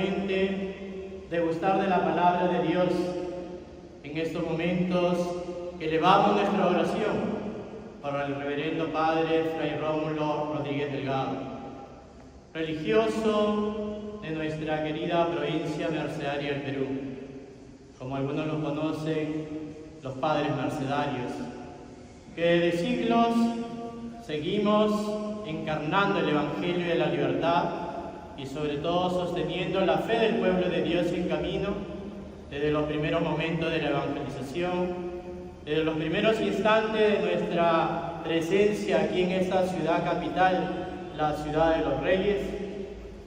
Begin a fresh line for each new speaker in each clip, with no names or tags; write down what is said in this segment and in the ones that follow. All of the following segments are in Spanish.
nuevamente degustar de la palabra de Dios. En estos momentos elevamos nuestra oración para el reverendo Padre Fray Rómulo Rodríguez Delgado, religioso de nuestra querida provincia mercedaria del Perú. Como algunos lo conocen, los padres mercedarios, que de siglos seguimos encarnando el Evangelio de la libertad y sobre todo sosteniendo la fe del pueblo de Dios en camino desde los primeros momentos de la evangelización, desde los primeros instantes de nuestra presencia aquí en esta ciudad capital, la ciudad de los Reyes,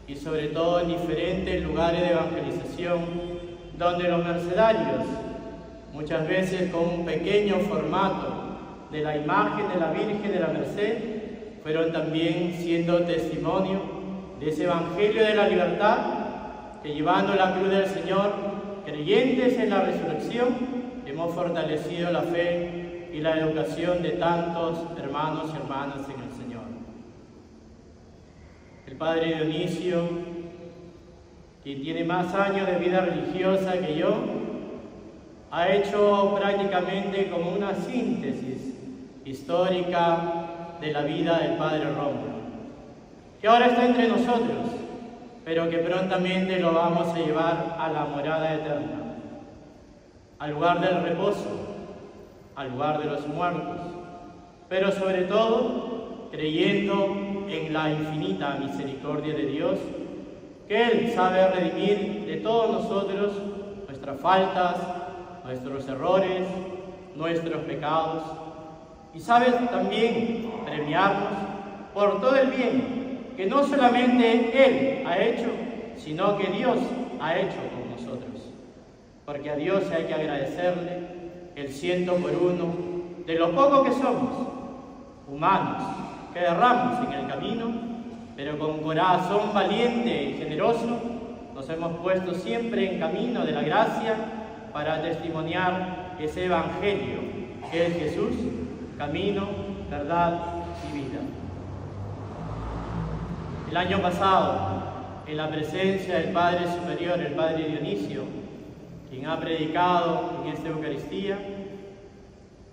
y sobre todo en diferentes lugares de evangelización, donde los mercedarios, muchas veces con un pequeño formato de la imagen de la Virgen de la Merced, fueron también siendo testimonio de ese Evangelio de la libertad, que llevando la cruz del Señor, creyentes en la resurrección, hemos fortalecido la fe y la educación de tantos hermanos y hermanas en el Señor. El Padre Dionisio, quien tiene más años de vida religiosa que yo, ha hecho prácticamente como una síntesis histórica de la vida del Padre Rómulo, que ahora está entre nosotros, pero que prontamente lo vamos a llevar a la morada eterna, al lugar del reposo, al lugar de los muertos, pero sobre todo creyendo en la infinita misericordia de Dios, que Él sabe redimir de todos nosotros nuestras faltas, nuestros errores, nuestros pecados, y sabe también premiarnos por todo el bien que no solamente Él ha hecho, sino que Dios ha hecho con nosotros. Porque a Dios hay que agradecerle el 100 por 1 de lo poco que somos, humanos, que erramos en el camino, pero con corazón valiente y generoso nos hemos puesto siempre en camino de la gracia para testimoniar ese Evangelio que es Jesús, camino, verdad y vida. El año pasado, en la presencia del Padre Superior, el Padre Dionisio, quien ha predicado en esta Eucaristía,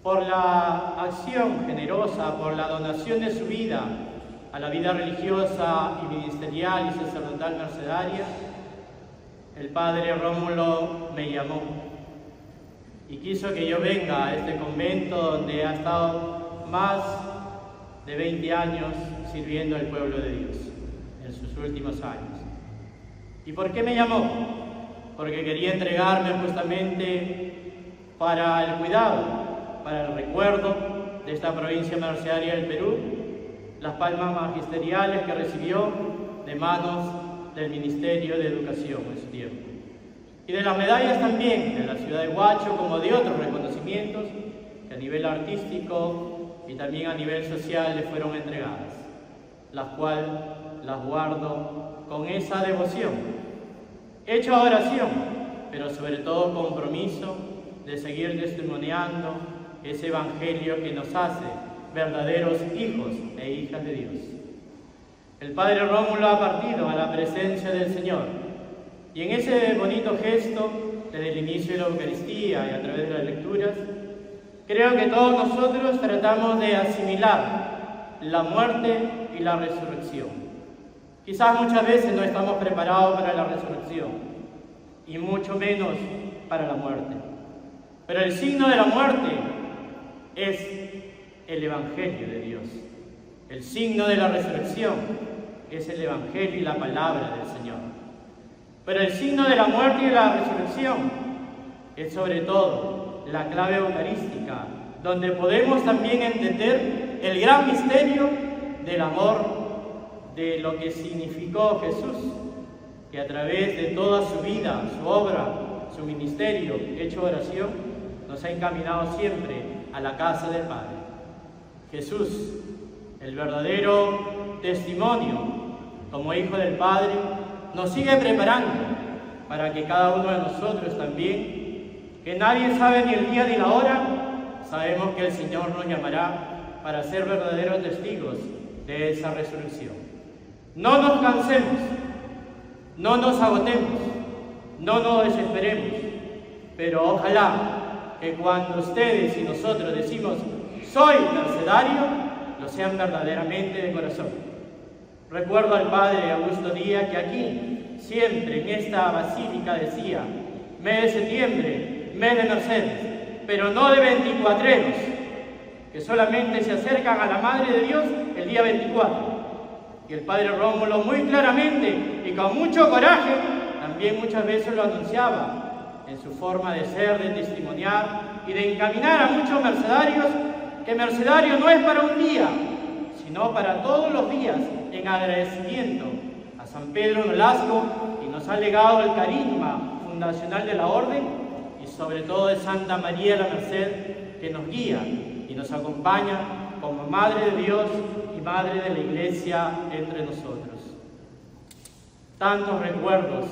por la acción generosa, por la donación de su vida a la vida religiosa y ministerial y sacerdotal mercedaria, el Padre Rómulo me llamó y quiso que yo venga a este convento donde ha estado más de 20 años sirviendo al pueblo de Dios en sus últimos años. ¿Y por qué me llamó? Porque quería entregarme justamente para el cuidado, para el recuerdo de esta provincia mercedaria del Perú, las palmas magisteriales que recibió de manos del Ministerio de Educación en su tiempo. Y de las medallas también de la ciudad de Huacho, como de otros reconocimientos que a nivel artístico y también a nivel social le fueron entregadas, las cuales las guardo con esa devoción, hecha oración, pero sobre todo compromiso de seguir testimoniando ese Evangelio que nos hace verdaderos hijos e hijas de Dios. El Padre Rómulo ha partido a la presencia del Señor, y en ese bonito gesto, desde el inicio de la Eucaristía y a través de las lecturas, creo que todos nosotros tratamos de asimilar la muerte y la resurrección. Quizás muchas veces no estamos preparados para la resurrección, y mucho menos para la muerte. Pero el signo de la muerte es el Evangelio de Dios. El signo de la resurrección es el Evangelio y la palabra del Señor. Pero el signo de la muerte y de la resurrección es sobre todo la clave eucarística, donde podemos también entender el gran misterio del amor, de lo que significó Jesús, que a través de toda su vida, su obra, su ministerio, hecho oración, nos ha encaminado siempre a la casa del Padre. Jesús, el verdadero testimonio como Hijo del Padre, nos sigue preparando para que cada uno de nosotros también, que nadie sabe ni el día ni la hora, sabemos que el Señor nos llamará para ser verdaderos testigos de esa resurrección. No nos cansemos, No nos agotemos, no nos desesperemos, pero ojalá que cuando ustedes y nosotros decimos soy mercedario, lo sean verdaderamente de corazón. Recuerdo al padre Augusto Díaz que aquí, siempre en esta basílica decía, mes de septiembre, mes de Mercedes, pero no de 24eros, que solamente se acercan a la Madre de Dios el día 24. Y el padre Rómulo muy claramente y con mucho coraje también muchas veces lo anunciaba en su forma de ser, de testimoniar y de encaminar a muchos mercedarios, que mercedario no es para un día, sino para todos los días, en agradecimiento a San Pedro Nolasco, que nos ha legado el carisma fundacional de la Orden, y sobre todo de Santa María la Merced, que nos guía y nos acompaña como Madre de Dios y Madre de la Iglesia entre nosotros. Tantos recuerdos.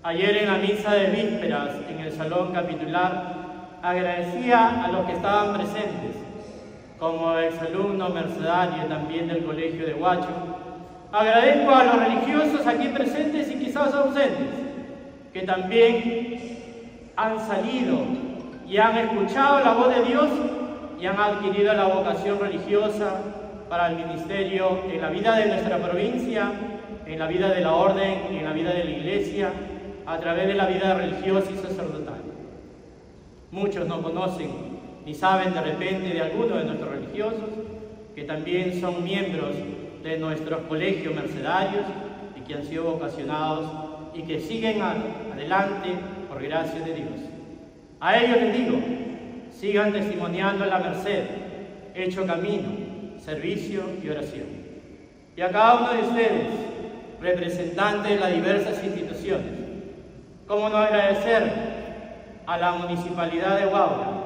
Ayer en la misa de vísperas, en el salón capitular, agradecía a los que estaban presentes, como exalumno mercedario también del Colegio de Huacho. Agradezco a los religiosos aquí presentes y quizás ausentes, que también han salido y han escuchado la voz de Dios y han adquirido la vocación religiosa para el ministerio en la vida de nuestra provincia, en la vida de la Orden y en la vida de la Iglesia, a través de la vida religiosa y sacerdotal. Muchos no conocen ni saben de repente de algunos de nuestros religiosos, que también son miembros de nuestros colegios mercedarios y que han sido vocacionados y que siguen adelante por gracia de Dios. A ellos les digo, sigan testimoniando la merced, hecho camino, servicio y oración. Y a cada uno de ustedes, representantes de las diversas instituciones, cómo no agradecer a la Municipalidad de Huaura,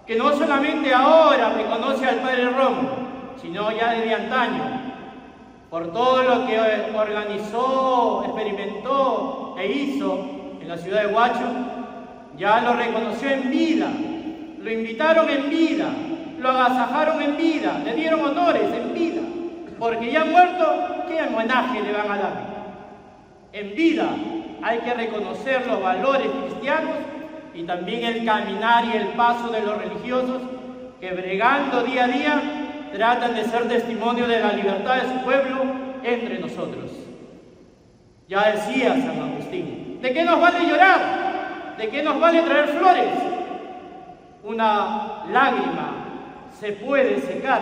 que no solamente ahora reconoce al Padre Rómulo, sino ya desde antaño, por todo lo que organizó, experimentó e hizo en la ciudad de Huacho, ya lo reconoció en vida, lo invitaron en vida, lo agasajaron en vida, le dieron honores en vida, porque ya muerto, ¿qué homenaje le van a dar? En vida hay que reconocer los valores cristianos y también el caminar y el paso de los religiosos que bregando día a día tratan de ser testimonio de la libertad de su pueblo entre nosotros. Ya decía San Agustín, ¿de qué nos vale llorar? ¿De qué nos vale traer flores? Una lágrima se puede secar,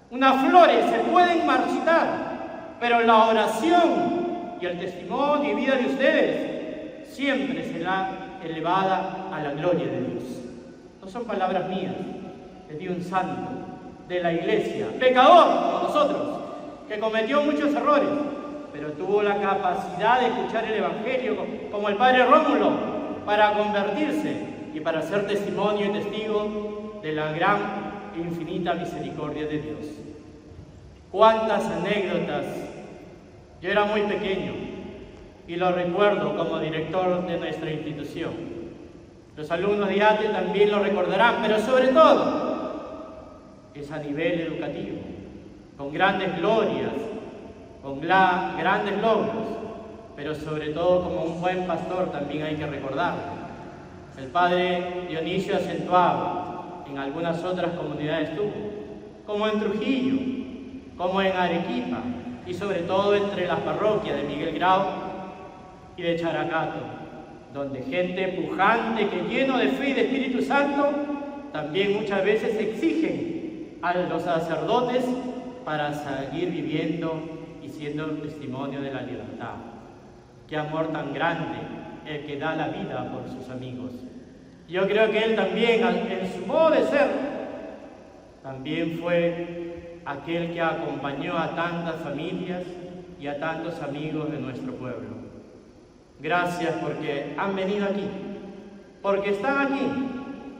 unas flores se pueden marchitar, pero la oración y el testimonio y vida de ustedes siempre será elevada a la gloria de Dios. No son palabras mías, es de un santo de la Iglesia, pecador como nosotros, que cometió muchos errores, pero tuvo la capacidad de escuchar el Evangelio como el Padre Rómulo para convertirse y para ser testimonio y testigo de la gran e infinita misericordia de Dios. Cuántas anécdotas. Yo era muy pequeño y lo recuerdo como director de nuestra institución. Los alumnos de ATE también lo recordarán, pero sobre todo es a nivel educativo, con grandes glorias, con grandes logros, pero sobre todo como un buen pastor también hay que recordarlo. El padre Dionisio acentuaba, en algunas otras comunidades tuvo, como en Trujillo, como en Arequipa, y sobre todo entre las parroquias de Miguel Grau y de Characato, donde gente pujante que lleno de fe y de Espíritu Santo también muchas veces exigen a los sacerdotes para seguir viviendo y siendo testimonio de la libertad. Qué amor tan grande el que da la vida por sus amigos. Yo creo que él también, en su modo de ser, también fue aquel que acompañó a tantas familias y a tantos amigos de nuestro pueblo. Gracias porque han venido aquí, porque están aquí,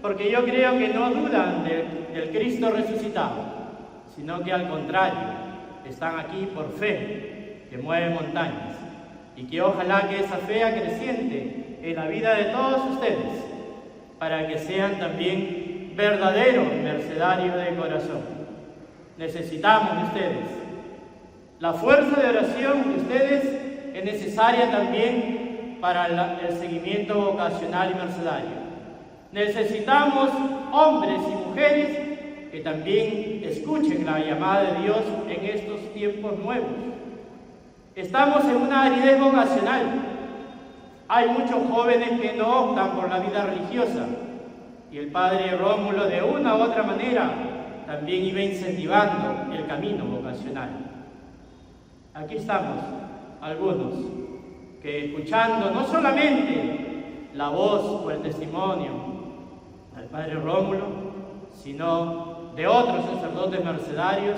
porque yo creo que no dudan del Cristo resucitado, sino que al contrario, están aquí por fe, que mueve montañas, y que ojalá que esa fe creciente en la vida de todos ustedes, para que sean también verdaderos mercedarios de corazón. Necesitamos de ustedes la fuerza de oración de ustedes es necesaria también para el seguimiento vocacional y mercedario. Necesitamos hombres y mujeres que también escuchen la llamada de Dios en estos tiempos nuevos. Estamos en una aridez vocacional. Hay muchos jóvenes que no optan por la vida religiosa, y el padre Rómulo, de una u otra manera, también iba incentivando el camino vocacional. Aquí estamos, algunos, que escuchando no solamente la voz o el testimonio del padre Rómulo, sino de otros sacerdotes mercedarios,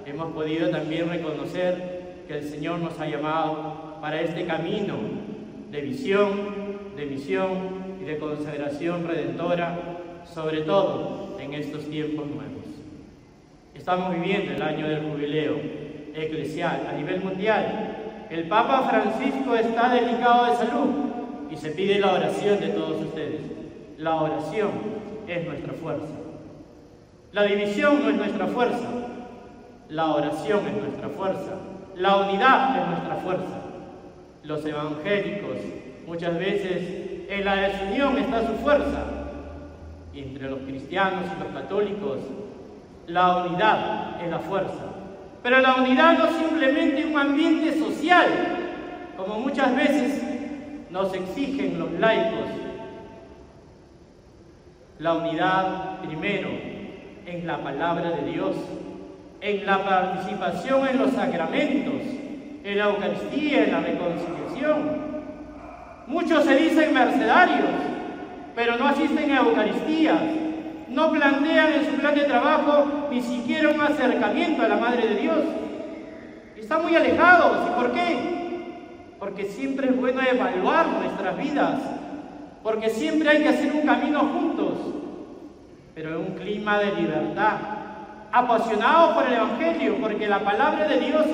hemos podido también reconocer que el Señor nos ha llamado para este camino de visión, de misión y de consagración redentora, sobre todo en estos tiempos nuevos. Estamos viviendo el año del jubileo eclesial a nivel mundial. El Papa Francisco está delicado de salud y se pide la oración de todos ustedes. La oración es nuestra fuerza. La división no es nuestra fuerza. La oración es nuestra fuerza. La unidad es nuestra fuerza. Los evangélicos, muchas veces en la desunión está su fuerza. Y entre los cristianos y los católicos, la unidad es la fuerza. Pero la unidad no es simplemente un ambiente social, como muchas veces nos exigen los laicos. La unidad, primero, en la palabra de Dios, en la participación en los sacramentos, en la Eucaristía, en la reconciliación. Muchos se dicen mercedarios, pero no asisten a Eucaristías, no plantean en su plan de trabajo ni siquiera un acercamiento a la Madre de Dios. Están muy alejados. ¿Y por qué? Porque siempre es bueno evaluar nuestras vidas, porque siempre hay que hacer un camino juntos, pero en un clima de libertad, apasionados por el Evangelio, porque la palabra de Dios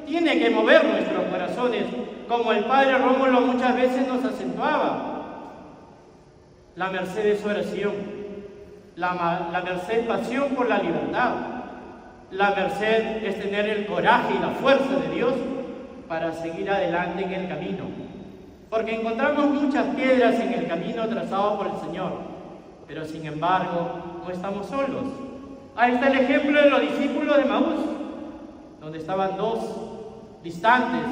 tiene que mover nuestros corazones, como el padre Rómulo muchas veces nos acentuaba. La merced es oración, la merced es pasión por la libertad, la merced es tener el coraje y la fuerza de Dios para seguir adelante en el camino, porque encontramos muchas piedras en el camino trazado por el Señor, pero sin embargo no estamos solos. Ahí está el ejemplo de los discípulos de Maús, donde estaban dos distantes,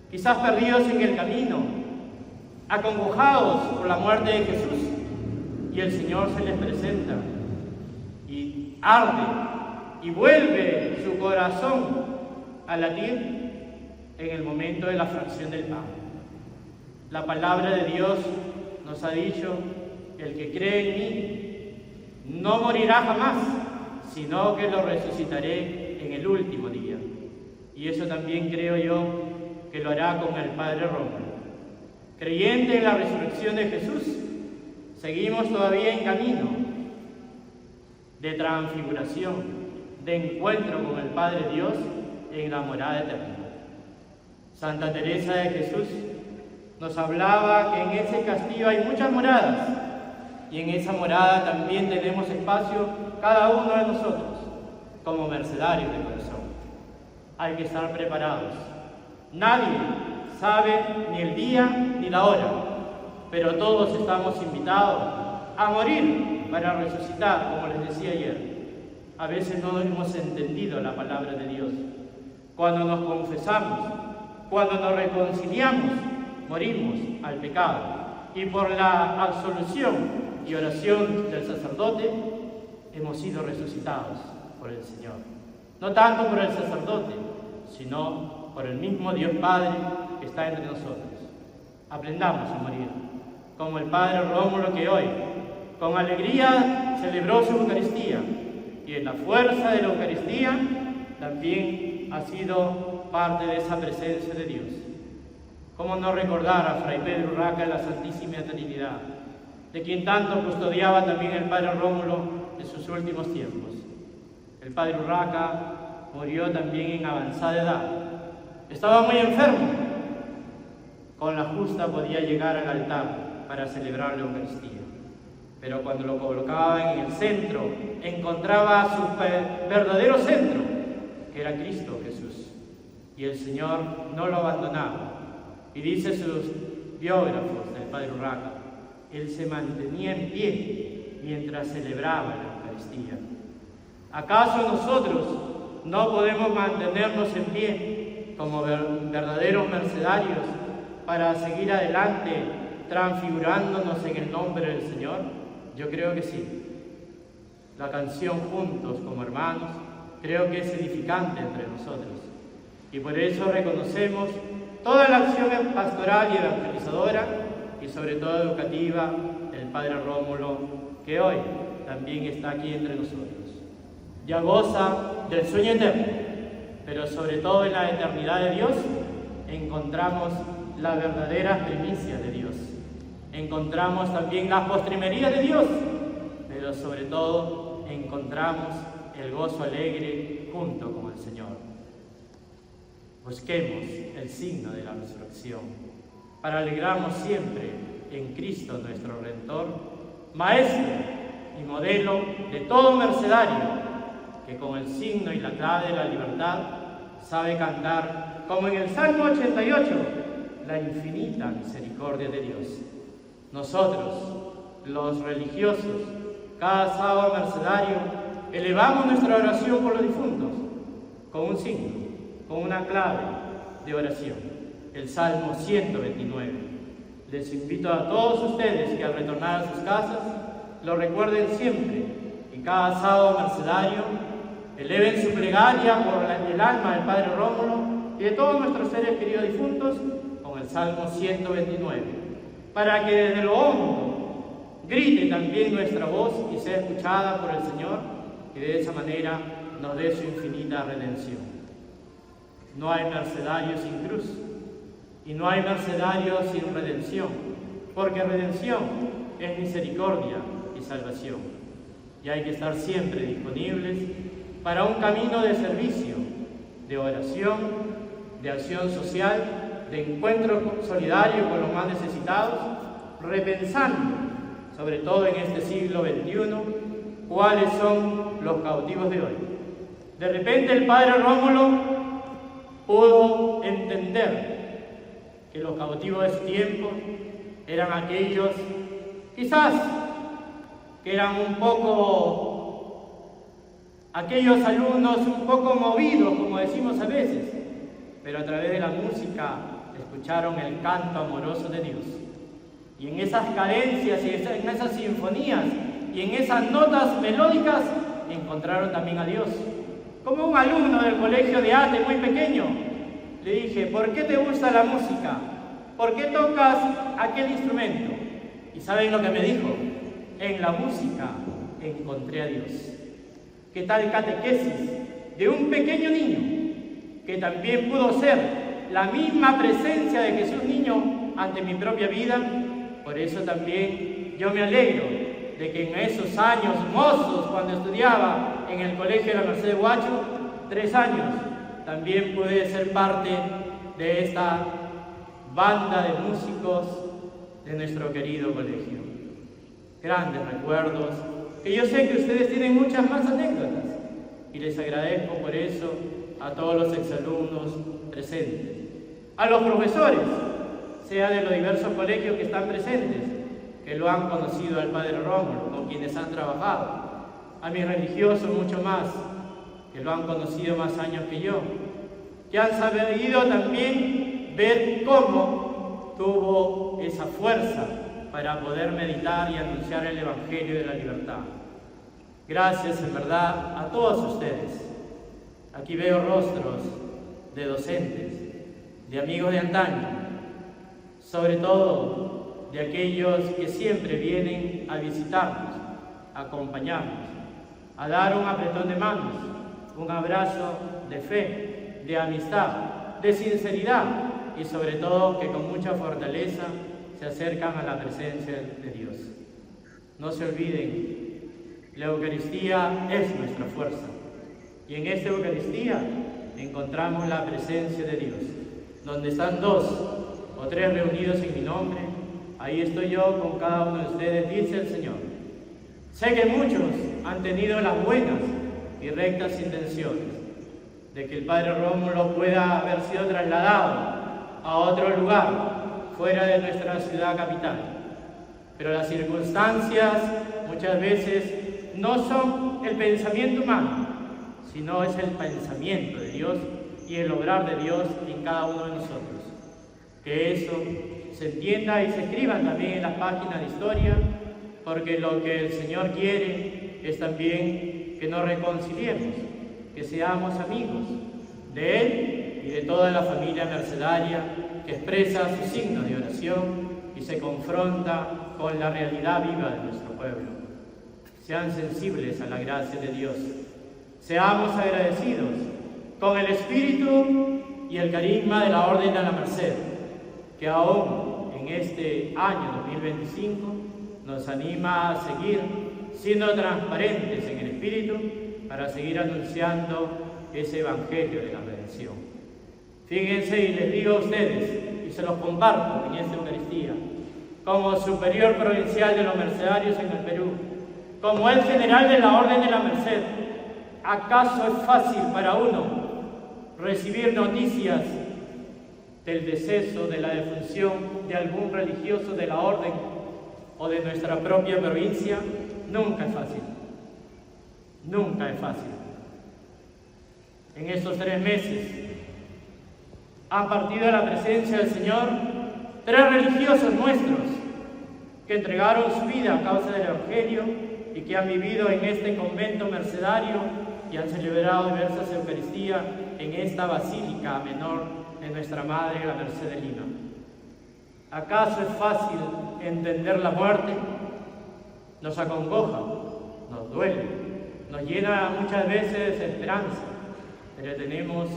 quizás perdidos en el camino, acongojados por la muerte de Jesús, y el Señor se les presenta y arde y vuelve su corazón a latir en el momento de la fracción del pan. La palabra de Dios nos ha dicho: el que cree en mí no morirá jamás, sino que lo resucitaré en el último día. Y eso también creo yo que lo hará con el padre Rómulo. Creyente en la resurrección de Jesús, seguimos todavía en camino de transfiguración, de encuentro con el Padre Dios en la morada eterna. Santa Teresa de Jesús nos hablaba que en ese castillo hay muchas moradas, y en esa morada también tenemos espacio cada uno de nosotros como mercedarios de corazón. Hay que estar preparados. Nadie sabe ni el día ni la hora, pero todos estamos invitados a morir para resucitar, como les decía ayer. A veces no hemos entendido la palabra de Dios. Cuando nos confesamos, cuando nos reconciliamos, morimos al pecado, y por la absolución y oración del sacerdote hemos sido resucitados por el Señor. No tanto por el sacerdote, sino por el mismo Dios Padre que está entre nosotros. Aprendamos a morir, como el padre Rómulo, que hoy con alegría celebró su Eucaristía, y en la fuerza de la Eucaristía también ha sido parte de esa presencia de Dios. ¿Cómo no recordar a Fray Pedro Urraca en la Santísima Trinidad, de quien tanto custodiaba también el padre Rómulo en sus últimos tiempos? El padre Urraca murió también en avanzada edad. Estaba muy enfermo. Con la justa podía llegar al altar para celebrar la Eucaristía. Pero cuando lo colocaban en el centro, encontraba su verdadero centro, que era Cristo Jesús. y el Señor no lo abandonaba. Y dice sus biógrafos del Padre Urraca, él se mantenía en pie mientras celebraba la Eucaristía. ¿Acaso nosotros no podemos mantenernos en pie como verdaderos mercedarios para seguir adelante transfigurándonos en el nombre del Señor? Yo creo que sí. La canción Juntos como hermanos creo que es edificante entre nosotros y por eso reconocemos toda la acción pastoral y evangelizadora y sobre todo educativa del Padre Rómulo, que hoy también está aquí entre nosotros. Ya goza del sueño eterno, pero sobre todo en la eternidad de Dios encontramos las verdaderas primicias de Dios. Encontramos también las postrimerías de Dios, pero sobre todo encontramos el gozo alegre junto con el Señor. Busquemos el signo de la resurrección para alegrarnos siempre en Cristo nuestro Redentor, Maestro y modelo de todo mercedario, que con el signo y la clave de la libertad sabe cantar, como en el Salmo 88, la infinita misericordia de Dios. Nosotros, los religiosos, cada sábado mercedario, elevamos nuestra oración por los difuntos con un signo, con una clave de oración, el Salmo 129. Les invito a todos ustedes que al retornar a sus casas lo recuerden siempre y cada sábado mercedario eleven su plegaria por el alma del Padre Rómulo y de todos nuestros seres queridos difuntos con el Salmo 129, para que desde lo hondo grite también nuestra voz y sea escuchada por el Señor y de esa manera nos dé su infinita redención. No hay mercedario sin cruz y no hay mercedario sin redención, porque redención es misericordia y salvación. Y hay que estar siempre disponibles para un camino de servicio, de oración, de acción social, de encuentro solidario con los más necesitados, repensando, sobre todo en este siglo XXI, cuáles son los cautivos de hoy. De repente el Padre Rómulo pudo entender que los cautivos de su tiempo eran aquellos, quizás, que eran aquellos alumnos un poco movidos, como decimos a veces, pero a través de la música escucharon el canto amoroso de Dios. Y en esas cadencias y en esas sinfonías y en esas notas melódicas encontraron también a Dios. Como un alumno del colegio de arte muy pequeño, le dije, ¿por qué te gusta la música? ¿Por qué tocas aquel instrumento? ¿Y saben lo que me dijo? En la música encontré a Dios. ¿Qué tal catequesis de un pequeño niño que también pudo ser la misma presencia de Jesús niño ante mi propia vida? Por eso también yo me alegro de que en esos años mozos, cuando estudiaba en el colegio de la Merced de Huacho, 3 años, también pude ser parte de esta banda de músicos de nuestro querido colegio. Grandes recuerdos, que yo sé que ustedes tienen muchas más anécdotas, y les agradezco por eso a todos los exalumnos presentes, a los profesores, sea de los diversos colegios que están presentes, que lo han conocido al Padre Rómulo, con quienes han trabajado, a mis religiosos mucho más, que lo han conocido más años que yo, que han sabido también ver cómo tuvo esa fuerza para poder meditar y anunciar el Evangelio de la libertad. Gracias en verdad a todos ustedes. Aquí veo rostros de docentes, de amigos de antaño, sobre todo de aquellos que siempre vienen a visitarnos, a acompañarnos, a dar un apretón de manos, un abrazo de fe, de amistad, de sinceridad y sobre todo que con mucha fortaleza se acercan a la presencia de Dios. No se olviden, la Eucaristía es nuestra fuerza y en esta Eucaristía encontramos la presencia de Dios. Donde están 2 o 3 reunidos en mi nombre, ahí estoy yo con cada uno de ustedes, dice el Señor. Sé que muchos han tenido las buenas y rectas intenciones, de que el padre Rómulo pueda haber sido trasladado a otro lugar fuera de nuestra ciudad capital. Pero las circunstancias muchas veces no son el pensamiento humano, sino es el pensamiento de Dios y el obrar de Dios en cada uno de nosotros. Que eso se entienda y se escriba también en las páginas de historia, porque lo que el Señor quiere es también que nos reconciliemos, que seamos amigos de Él y de toda la familia mercedaria que expresa sus signos de oración y se confronta con la realidad viva de nuestro pueblo. Sean sensibles a la gracia de Dios. Seamos agradecidos con el espíritu y el carisma de la Orden de la Merced, que aún en este año 2025 nos anima a seguir siendo transparentes en el espíritu para seguir anunciando ese evangelio de la redención. Fíjense, y les digo a ustedes, y se los comparto en esta Eucaristía, como superior provincial de los mercedarios en el Perú, como el general de la Orden de la Merced, ¿acaso es fácil para uno recibir noticias del deceso, de la defunción de algún religioso de la Orden o de nuestra propia provincia? Nunca es fácil. Nunca es fácil. En estos 3 meses han partido a la presencia del Señor 3 religiosos nuestros que entregaron su vida a causa del Evangelio y que han vivido en este convento mercedario y han celebrado diversas Eucaristías en esta basílica menor de nuestra Madre, la Merced de Lima. ¿Acaso es fácil entender la muerte? Nos acongoja, nos duele, nos llena muchas veces de desesperanza, pero tenemos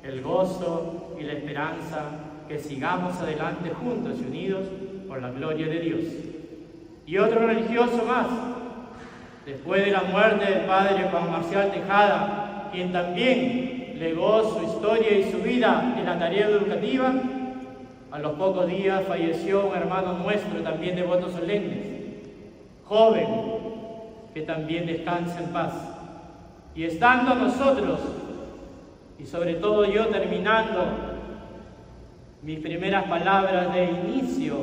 el gozo y la esperanza que sigamos adelante juntos y unidos por la gloria de Dios. Y otro religioso más, después de la muerte del padre Juan Marcial Tejada, quien también legó su historia y su vida en la tarea educativa, a los pocos días falleció un hermano nuestro también de votos solemnes, joven, que también descansa en paz. Y estando nosotros, y sobre todo yo terminando mis primeras palabras de inicio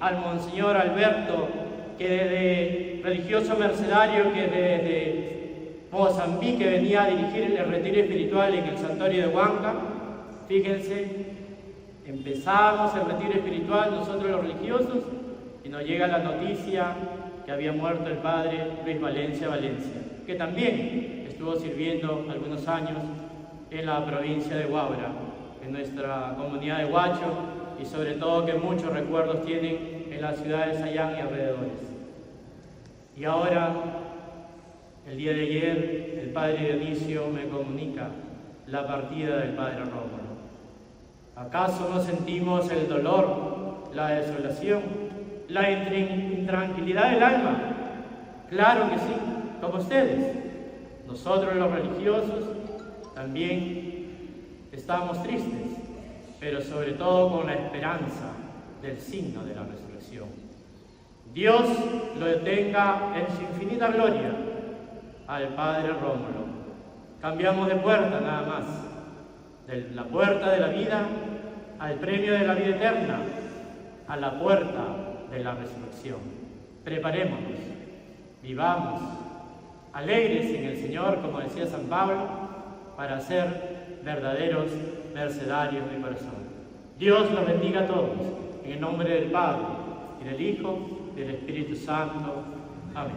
al Monseñor Alberto, que desde religioso mercedario que desde Mozambique venía a dirigir el retiro espiritual en el santuario de Huanca, fíjense, empezamos el retiro espiritual nosotros los religiosos y nos llega la noticia que había muerto el padre Luis Valencia, que también estuvo sirviendo algunos años en la provincia de Huaura, en nuestra comunidad de Huacho, y sobre todo que muchos recuerdos tienen en la ciudad de Sayán y alrededores. Y ahora, el día de ayer, el padre Dionisio me comunica la partida del padre Rómulo. ¿Acaso no sentimos el dolor, la desolación, la intranquilidad del alma? Claro que sí, como ustedes. Nosotros los religiosos también estamos tristes, pero sobre todo con la esperanza del signo de la resurrección. Dios lo detenga en su infinita gloria al padre Rómulo. Cambiamos de puerta nada más, de la puerta de la vida al premio de la vida eterna, a la puerta de la resurrección. Preparémonos, vivamos, alegres en el Señor, como decía San Pablo, para ser verdaderos mercedarios de corazón. Dios los bendiga a todos, en el nombre del Padre, y del Hijo, y del Espíritu Santo. Amén.